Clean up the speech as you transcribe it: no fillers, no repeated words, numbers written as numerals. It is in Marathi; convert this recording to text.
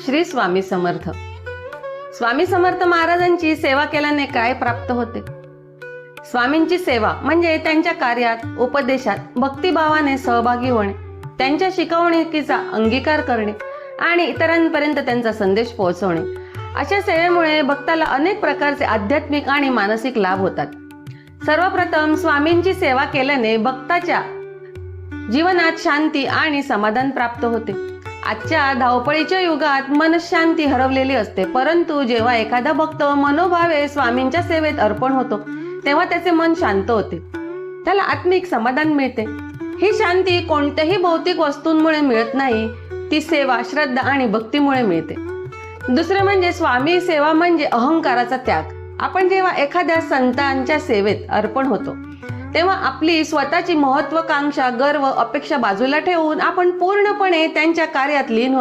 श्री स्वामी समर्थ. स्वामी समर्थ महाराजांची सेवा केल्याने काय प्राप्त होते? स्वामींची सेवा म्हणजे त्यांच्या कार्यात, उपदेशात भक्तिभावाने सहभागी होणे, त्यांच्या शिकवणुकीचा अंगीकार करणे आणि इतरांपर्यंत त्यांचा संदेश पोहोचवणे. अशा सेवेमुळे भक्ताला अनेक प्रकारचे आध्यात्मिक आणि मानसिक लाभ होतात. सर्वप्रथम स्वामींची सेवा केल्याने भक्ताच्या जीवनात शांती आणि समाधान प्राप्त होते. आजच्या धावपळीच्या युगात मनशांती हरवलेली असते, परंतु जेव्हा एखादा भक्त मनोभावे स्वामींच्या सेवेत अर्पण होतो तेव्हा त्याचे मन शांत होते, त्याला आत्मिक समाधान मिळते. ही शांती कोणत्याही भौतिक वस्तूंमुळे मिळत नाही, ती सेवा, श्रद्धा आणि भक्तीमुळे मिळते. दुसरे म्हणजे स्वामी सेवा म्हणजे अहंकाराचा त्याग. आपण जेव्हा एखाद्या संतांच्या सेवेत अर्पण होतो तेव्हा आपली स्वतःची महत्वाकांक्षा, गर्व, अपेक्षा बाजूला ठेवून आपण पूर्णपणे त्यांच्या कार्यात लीन होतो.